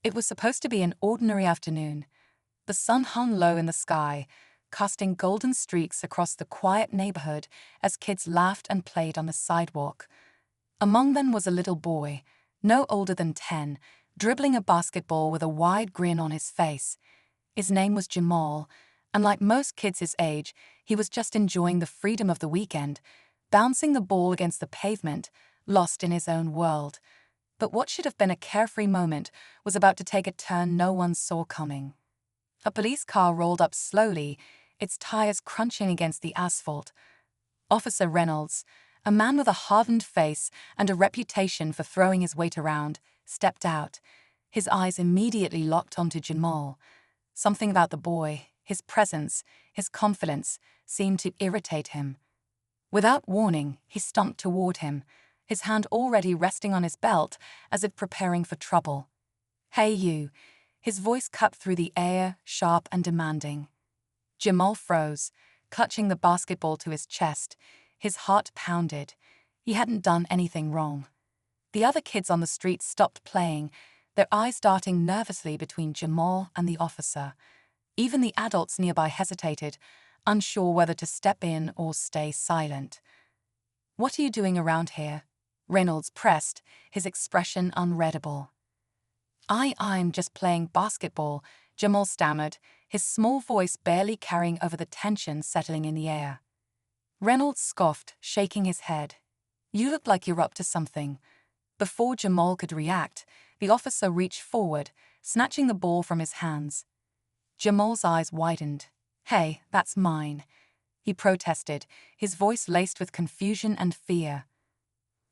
It was supposed to be an ordinary afternoon. The sun hung low in the sky, casting golden streaks across the quiet neighborhood as kids laughed and played on the sidewalk. Among them was a little boy, no older than 10, dribbling a basketball with a wide grin on his face. His name was Jamal, and like most kids his age, he was just enjoying the freedom of the weekend, bouncing the ball against the pavement, lost in his own world. But what should have been a carefree moment was about to take a turn no one saw coming. A police car rolled up slowly, its tires crunching against the asphalt. Officer Reynolds, a man with a hardened face and a reputation for throwing his weight around, stepped out. His eyes immediately locked onto Jamal. Something about the boy, his presence, his confidence, seemed to irritate him. Without warning, he stomped toward him, his hand already resting on his belt as if preparing for trouble. "Hey you," his voice cut through the air, sharp and demanding. Jamal froze, clutching the basketball to his chest. His heart pounded. He hadn't done anything wrong. The other kids on the street stopped playing, their eyes darting nervously between Jamal and the officer. Even the adults nearby hesitated, unsure whether to step in or stay silent. "What are you doing around here?" Reynolds pressed, his expression unreadable. I'm just playing basketball," Jamal stammered, his small voice barely carrying over the tension settling in the air. Reynolds scoffed, shaking his head. "You look like you're up to something." Before Jamal could react, the officer reached forward, snatching the ball from his hands. Jamal's eyes widened. "Hey, that's mine," he protested, his voice laced with confusion and fear.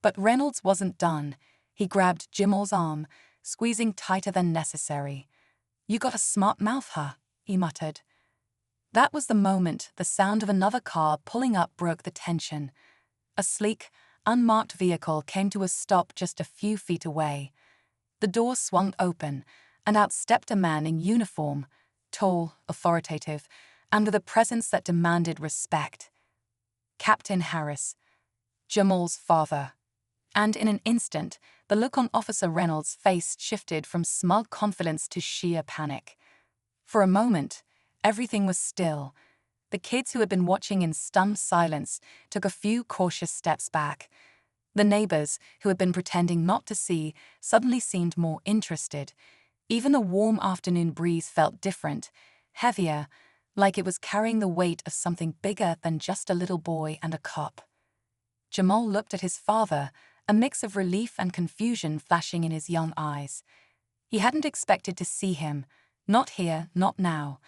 But Reynolds wasn't done. He grabbed Jamal's arm, squeezing tighter than necessary. "You got a smart mouth, huh?" he muttered. That was the moment the sound of another car pulling up broke the tension. A sleek, unmarked vehicle came to a stop just a few feet away. The door swung open, and out stepped a man in uniform, tall, authoritative, and with a presence that demanded respect. Captain Harris, Jamal's father. And in an instant, the look on Officer Reynolds' face shifted from smug confidence to sheer panic. For a moment, everything was still. The kids who had been watching in stunned silence took a few cautious steps back. The neighbors, who had been pretending not to see, suddenly seemed more interested. Even the warm afternoon breeze felt different, heavier, like it was carrying the weight of something bigger than just a little boy and a cop. Jamal looked at his father, a mix of relief and confusion flashing in his young eyes. He hadn't expected to see him, not here, not now.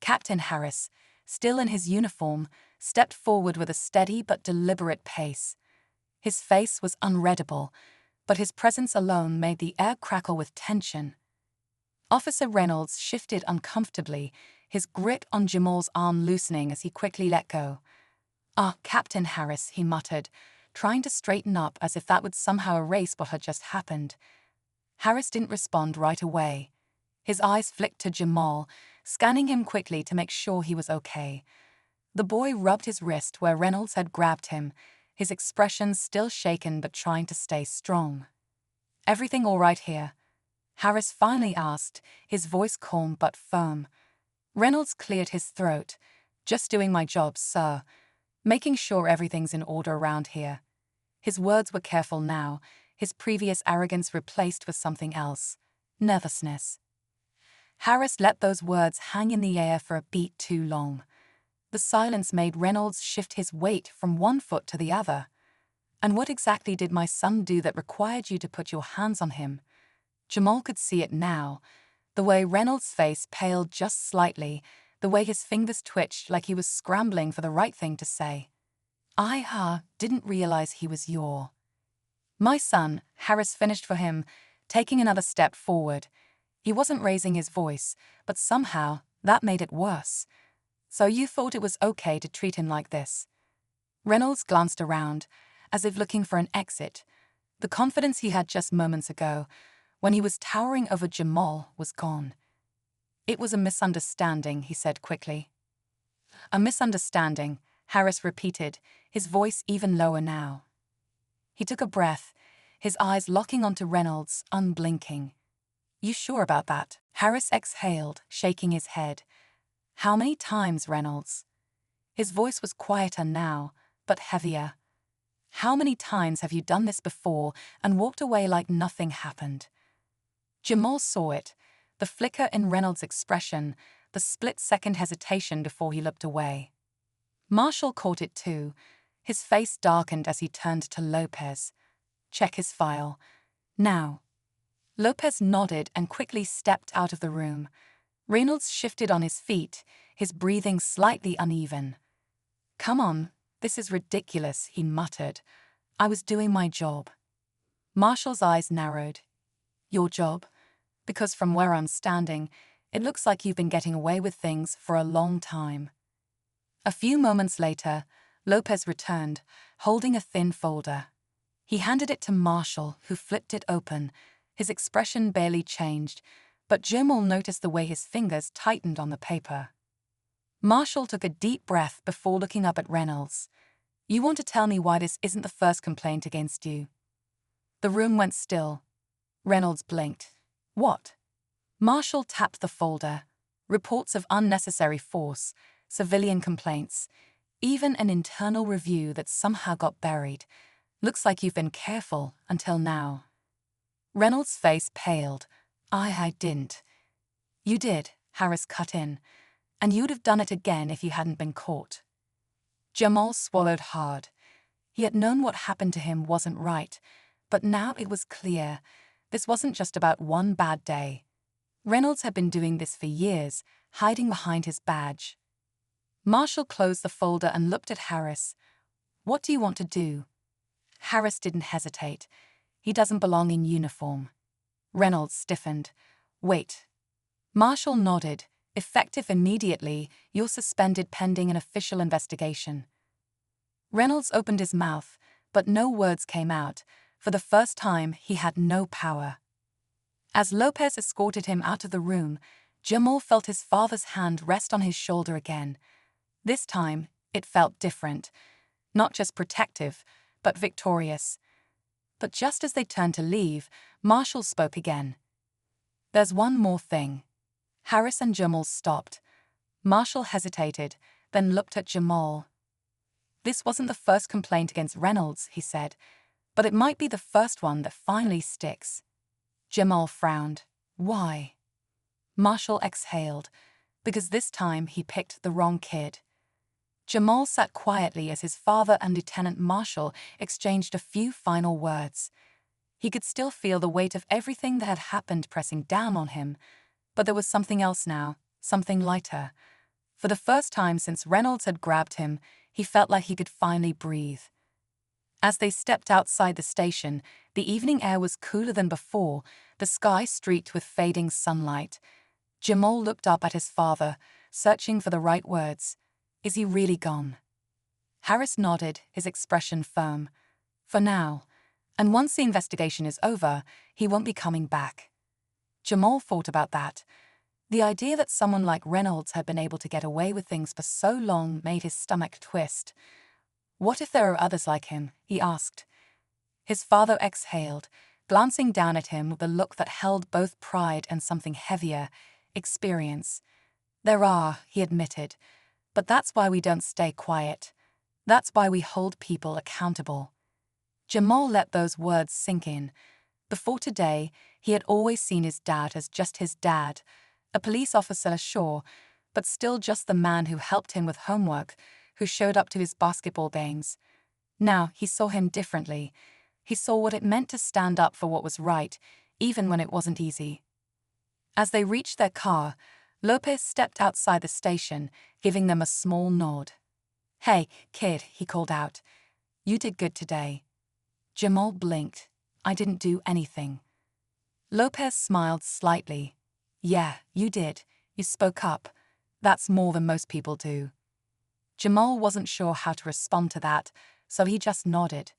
Captain Harris, still in his uniform, stepped forward with a steady but deliberate pace. His face was unreadable, but his presence alone made the air crackle with tension. Officer Reynolds shifted uncomfortably, his grip on Jamal's arm loosening as he quickly let go. Captain Harris," he muttered, trying to straighten up as if that would somehow erase what had just happened. Harris didn't respond right away. His eyes flicked to Jamal, scanning him quickly to make sure he was okay. The boy rubbed his wrist where Reynolds had grabbed him, his expression still shaken but trying to stay strong. "Everything all right here?" Harris finally asked, his voice calm but firm. Reynolds cleared his throat. "Just doing my job, sir. Making sure everything's in order around here." His words were careful now, his previous arrogance replaced with something else. Nervousness. Harris let those words hang in the air for a beat too long. The silence made Reynolds shift his weight from one foot to the other. "And what exactly did my son do that required you to put your hands on him?" Jamal could see it now, the way Reynolds' face paled just slightly, the way his fingers twitched like he was scrambling for the right thing to say. "I didn't realize he was your..." "My son," Harris finished for him, taking another step forward. He wasn't raising his voice, but somehow that made it worse. "So you thought it was okay to treat him like this?" Reynolds glanced around, as if looking for an exit. The confidence he had just moments ago, when he was towering over Jamal, was gone. "It was a misunderstanding," he said quickly. "A misunderstanding," Harris repeated, his voice even lower now. He took a breath, his eyes locking onto Reynolds, unblinking. You sure about that? Harris exhaled, shaking his head. How many times, Reynolds? His voice was quieter now, but heavier. How many times have you done this before and walked away like nothing happened? Jamal saw it, the flicker in Reynolds' expression, the split-second hesitation before he looked away. Marshall caught it too. His face darkened as he turned to Lopez. Check his file. Now. Lopez nodded and quickly stepped out of the room. Reynolds shifted on his feet, his breathing slightly uneven. Come on, this is ridiculous, he muttered. I was doing my job. Marshall's eyes narrowed. Your job? Because from where I'm standing, it looks like you've been getting away with things for a long time. A few moments later, Lopez returned, holding a thin folder. He handed it to Marshall, who flipped it open. His expression barely changed, but Jamal noticed the way his fingers tightened on the paper. Marshall took a deep breath before looking up at Reynolds. You want to tell me why this isn't the first complaint against you? The room went still. Reynolds blinked. What? Marshall tapped the folder. Reports of unnecessary force, civilian complaints, even an internal review that somehow got buried. Looks like you've been careful until now. Reynolds' face paled. I didn't. You did, Harris cut in. And you'd have done it again if you hadn't been caught. Jamal swallowed hard. He had known what happened to him wasn't right, but now it was clear. This wasn't just about one bad day. Reynolds had been doing this for years, hiding behind his badge. Marshall closed the folder and looked at Harris. What do you want to do? Harris didn't hesitate. He doesn't belong in uniform. Reynolds stiffened. Wait. Marshall nodded. Effective immediately, you're suspended pending an official investigation. Reynolds opened his mouth, but no words came out. For the first time, he had no power. As Lopez escorted him out of the room, Jamal felt his father's hand rest on his shoulder again. This time, it felt different. Not just protective, but victorious. But just as they turned to leave, Marshall spoke again. There's one more thing. Harris and Jamal stopped. Marshall hesitated, then looked at Jamal. This wasn't the first complaint against Reynolds, he said, but it might be the first one that finally sticks. Jamal frowned. Why? Marshall exhaled, because this time he picked the wrong kid. Jamal sat quietly as his father and Lieutenant Marshall exchanged a few final words. He could still feel the weight of everything that had happened pressing down on him, but there was something else now, something lighter. For the first time since Reynolds had grabbed him, he felt like he could finally breathe. As they stepped outside the station, the evening air was cooler than before, the sky streaked with fading sunlight. Jamal looked up at his father, searching for the right words. Is he really gone? Harris nodded, his expression firm. For now. And once the investigation is over, he won't be coming back. Jamal thought about that. The idea that someone like Reynolds had been able to get away with things for so long made his stomach twist. What if there are others like him? He asked. His father exhaled, glancing down at him with a look that held both pride and something heavier, experience. There are, he admitted, but that's why we don't stay quiet. That's why we hold people accountable. Jamal let those words sink in. Before today, he had always seen his dad as just his dad, a police officer, sure, but still just the man who helped him with homework, who showed up to his basketball games. Now he saw him differently. He saw what it meant to stand up for what was right, even when it wasn't easy. As they reached their car, Lopez stepped outside the station, giving them a small nod. Hey, kid, he called out. You did good today. Jamal blinked. I didn't do anything. Lopez smiled slightly. Yeah, you did. You spoke up. That's more than most people do. Jamal wasn't sure how to respond to that, so he just nodded.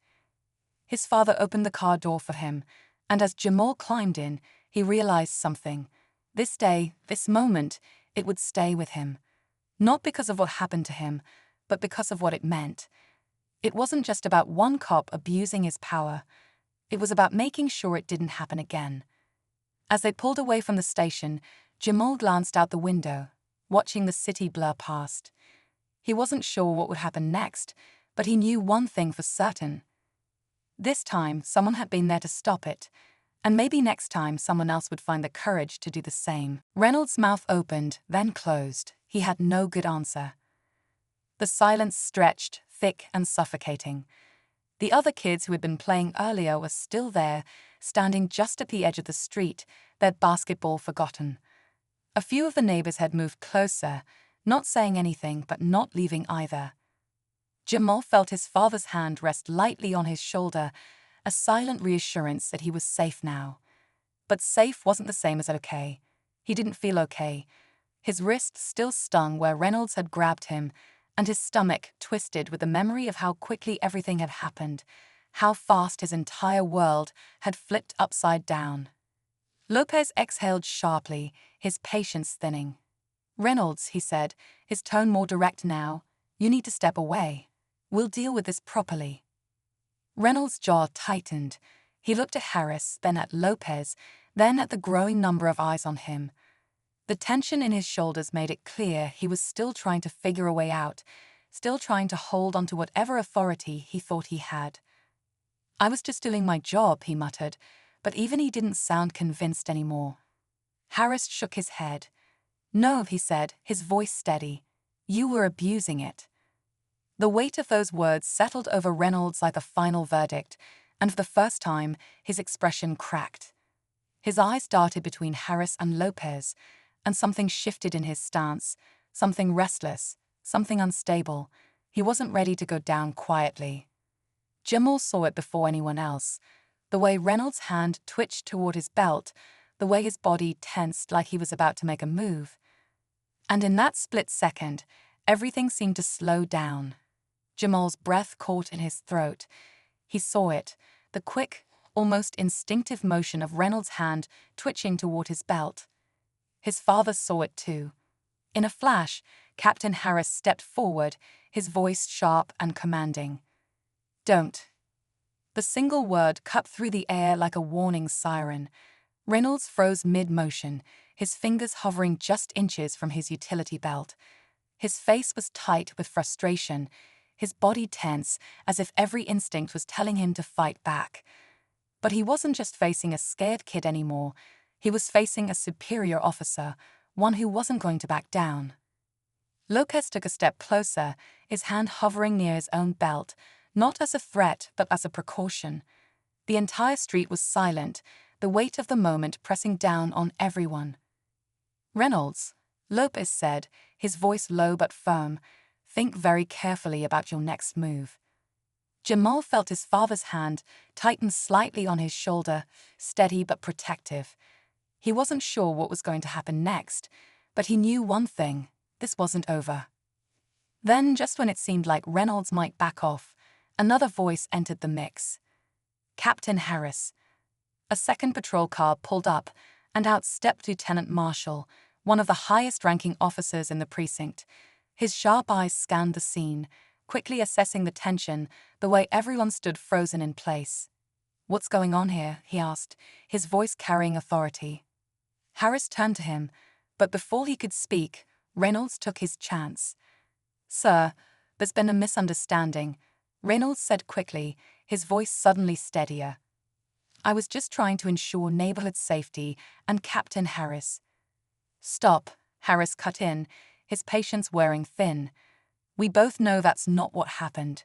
His father opened the car door for him, and as Jamal climbed in, he realized something. This day, this moment, it would stay with him. Not because of what happened to him, but because of what it meant. It wasn't just about one cop abusing his power. It was about making sure it didn't happen again. As they pulled away from the station, Jamal glanced out the window, watching the city blur past. He wasn't sure what would happen next, but he knew one thing for certain. This time, someone had been there to stop it, and maybe next time someone else would find the courage to do the same. Reynolds' mouth opened, then closed. He had no good answer. The silence stretched, thick and suffocating. The other kids who had been playing earlier were still there, standing just at the edge of the street, their basketball forgotten. A few of the neighbors had moved closer, not saying anything but not leaving either. Jamal felt his father's hand rest lightly on his shoulder, a silent reassurance that he was safe now. But safe wasn't the same as okay. He didn't feel okay. His wrist still stung where Reynolds had grabbed him, and his stomach twisted with the memory of how quickly everything had happened, how fast his entire world had flipped upside down. Lopez exhaled sharply, his patience thinning. "Reynolds," he said, his tone more direct now, "you need to step away. We'll deal with this properly." Reynolds' jaw tightened. He looked at Harris, then at Lopez, then at the growing number of eyes on him. The tension in his shoulders made it clear he was still trying to figure a way out, still trying to hold onto whatever authority he thought he had. "I was just doing my job," he muttered, but even he didn't sound convinced anymore. Harris shook his head. "No," he said, his voice steady. "You were abusing it." The weight of those words settled over Reynolds like the final verdict, and for the first time, his expression cracked. His eyes darted between Harris and Lopez, and something shifted in his stance, something restless, something unstable. He wasn't ready to go down quietly. Jamal saw it before anyone else, the way Reynolds' hand twitched toward his belt, the way his body tensed like he was about to make a move. And in that split second, everything seemed to slow down. Jamal's breath caught in his throat. He saw it, the quick, almost instinctive motion of Reynolds' hand twitching toward his belt. His father saw it too. In a flash, Captain Harris stepped forward, his voice sharp and commanding. "Don't." The single word cut through the air like a warning siren. Reynolds froze mid-motion, his fingers hovering just inches from his utility belt. His face was tight with frustration, his body tense, as if every instinct was telling him to fight back. But he wasn't just facing a scared kid anymore. He was facing a superior officer, one who wasn't going to back down. Lopez took a step closer, his hand hovering near his own belt, not as a threat but as a precaution. The entire street was silent, the weight of the moment pressing down on everyone. "Reynolds," Lopez said, his voice low but firm, "think very carefully about your next move." Jamal felt his father's hand tighten slightly on his shoulder, steady but protective. He wasn't sure what was going to happen next, but he knew one thing: this wasn't over. Then, just when it seemed like Reynolds might back off, another voice entered the mix. "Captain Harris." A second patrol car pulled up, and out stepped Lieutenant Marshall, one of the highest-ranking officers in the precinct. His sharp eyes scanned the scene, quickly assessing the tension, the way everyone stood frozen in place. "What's going on here?" he asked, his voice carrying authority. Harris turned to him, but before he could speak, Reynolds took his chance. "Sir, there's been a misunderstanding," Reynolds said quickly, his voice suddenly steadier. "I was just trying to ensure neighborhood safety and Captain Harris." "Stop," Harris cut in, his patience wearing thin. "We both know that's not what happened."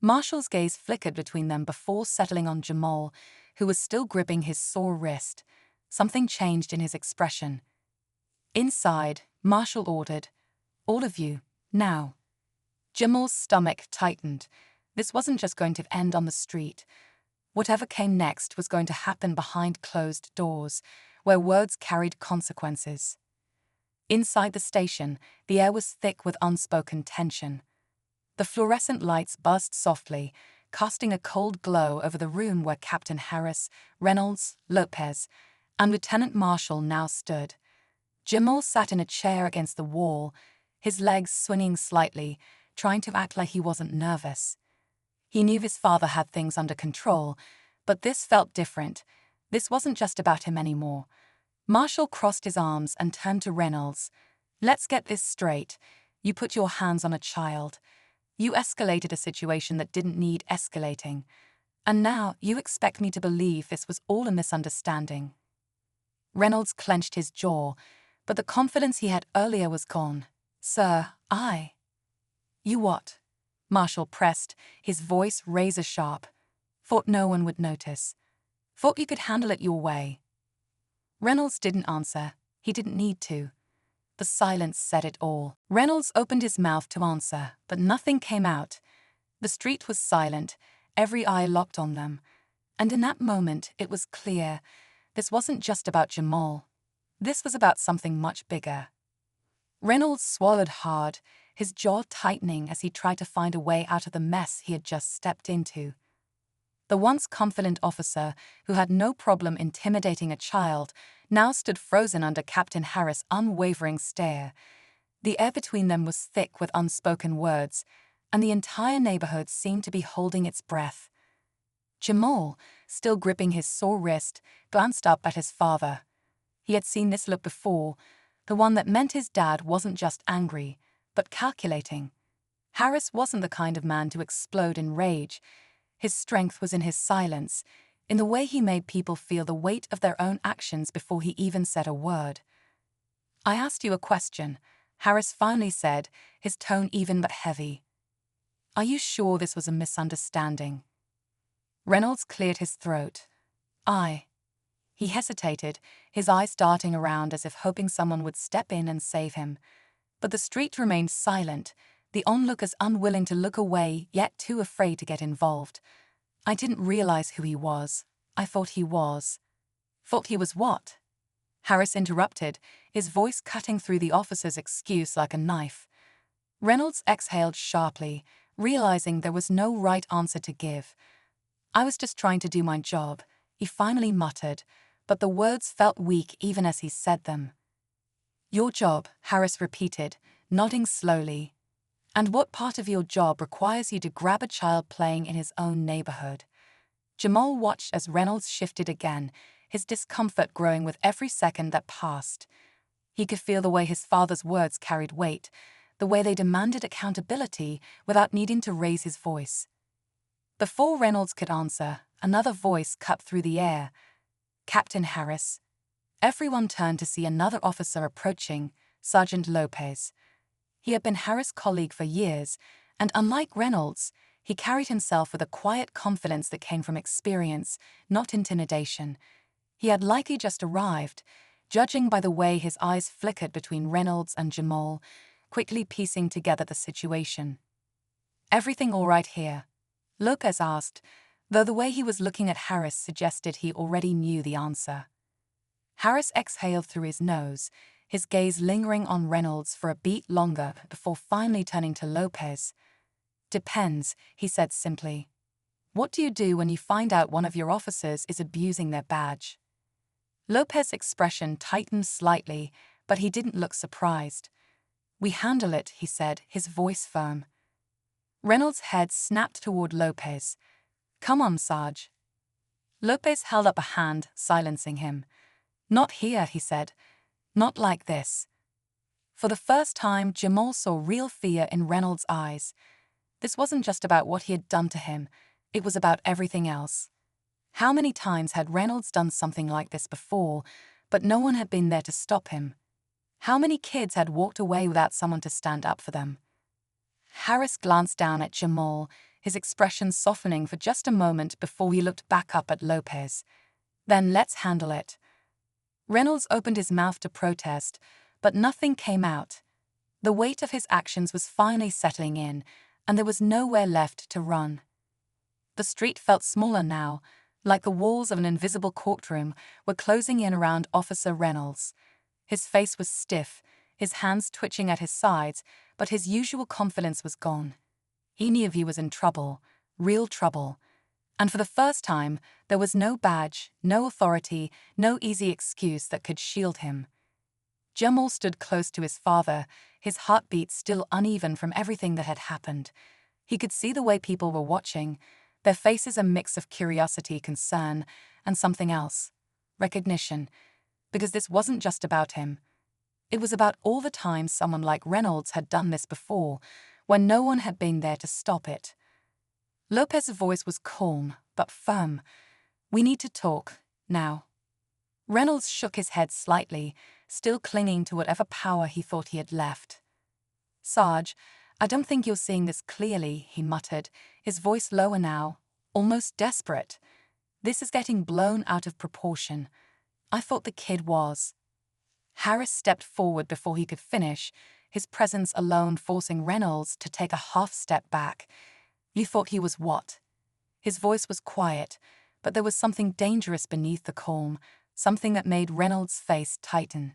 Marshall's gaze flickered between them before settling on Jamal, who was still gripping his sore wrist. Something changed in his expression. "Inside," Marshall ordered. "All of you, now." Jamal's stomach tightened. This wasn't just going to end on the street. Whatever came next was going to happen behind closed doors, where words carried consequences. Inside the station, the air was thick with unspoken tension. The fluorescent lights buzzed softly, casting a cold glow over the room where Captain Harris, Reynolds, Lopez, and Lieutenant Marshall now stood. Jamal sat in a chair against the wall, his legs swinging slightly, trying to act like he wasn't nervous. He knew his father had things under control, but this felt different. This wasn't just about him anymore. Marshall crossed his arms and turned to Reynolds. "Let's get this straight. You put your hands on a child. You escalated a situation that didn't need escalating. And now you expect me to believe this was all a misunderstanding." Reynolds clenched his jaw, but the confidence he had earlier was gone. "Sir, You what?" Marshall pressed, his voice razor-sharp. "Thought no one would notice. Thought you could handle it your way." Reynolds didn't answer. He didn't need to. The silence said it all. Reynolds opened his mouth to answer, but nothing came out. The street was silent, every eye locked on them. And in that moment, it was clear this wasn't just about Jamal. This was about something much bigger. Reynolds swallowed hard, his jaw tightening as he tried to find a way out of the mess he had just stepped into. The once confident officer, who had no problem intimidating a child, now stood frozen under Captain Harris' unwavering stare. The air between them was thick with unspoken words, and the entire neighborhood seemed to be holding its breath. Jamal, still gripping his sore wrist, glanced up at his father. He had seen this look before, the one that meant his dad wasn't just angry, but calculating. Harris wasn't the kind of man to explode in rage. His strength was in his silence, in the way he made people feel the weight of their own actions before he even said a word. "I asked you a question," Harris finally said, his tone even but heavy. "Are you sure this was a misunderstanding?" Reynolds cleared his throat. He hesitated, his eyes darting around as if hoping someone would step in and save him. But the street remained silent, the onlookers unwilling to look away yet too afraid to get involved. "I didn't realize who he was. I thought he was." "Thought he was what?" Harris interrupted, his voice cutting through the officer's excuse like a knife. Reynolds exhaled sharply, realizing there was no right answer to give. "I was just trying to do my job," he finally muttered, but the words felt weak even as he said them. "Your job," Harris repeated, nodding slowly. "And what part of your job requires you to grab a child playing in his own neighborhood?" Jamal watched as Reynolds shifted again, his discomfort growing with every second that passed. He could feel the way his father's words carried weight, the way they demanded accountability without needing to raise his voice. Before Reynolds could answer, another voice cut through the air. "Captain Harris." Everyone turned to see another officer approaching, Sergeant Lopez. He had been Harris' colleague for years, and unlike Reynolds, he carried himself with a quiet confidence that came from experience, not intimidation. He had likely just arrived, judging by the way his eyes flickered between Reynolds and Jamal, quickly piecing together the situation. "Everything all right here?" Lopez asked, though the way he was looking at Harris suggested he already knew the answer. Harris exhaled through his nose, his gaze lingering on Reynolds for a beat longer before finally turning to Lopez. "Depends," he said simply. "What do you do when you find out one of your officers is abusing their badge?" Lopez's expression tightened slightly, but he didn't look surprised. "We handle it," he said, his voice firm. Reynolds' head snapped toward Lopez. "Come on, Sarge." Lopez held up a hand, silencing him. "Not here," he said. "Not like this." For the first time, Jamal saw real fear in Reynolds' eyes. This wasn't just about what he had done to him, it was about everything else. How many times had Reynolds done something like this before, but no one had been there to stop him? How many kids had walked away without someone to stand up for them? Harris glanced down at Jamal, his expression softening for just a moment before he looked back up at Lopez. "Then let's handle it." Reynolds opened his mouth to protest, but nothing came out. The weight of his actions was finally settling in, and there was nowhere left to run. The street felt smaller now, like the walls of an invisible courtroom were closing in around Officer Reynolds. His face was stiff, his hands twitching at his sides, but his usual confidence was gone. He knew he was in trouble, real trouble. And for the first time, there was no badge, no authority, no easy excuse that could shield him. Jamal stood close to his father, his heartbeat still uneven from everything that had happened. He could see the way people were watching, their faces a mix of curiosity, concern, and something else. recognition, because this wasn't just about him. It was about all the times someone like Reynolds had done this before, when no one had been there to stop it. Lopez's voice was calm, but firm. "We need to talk, now." Reynolds shook his head slightly, still clinging to whatever power he thought he had left. "Sarge, I don't think you're seeing this clearly," he muttered, his voice lower now, almost desperate. "This is getting blown out of proportion. I thought the kid was." Harris stepped forward before he could finish, his presence alone forcing Reynolds to take a half step back. "You thought he was what?" His voice was quiet, but there was something dangerous beneath the calm, something that made Reynolds' face tighten.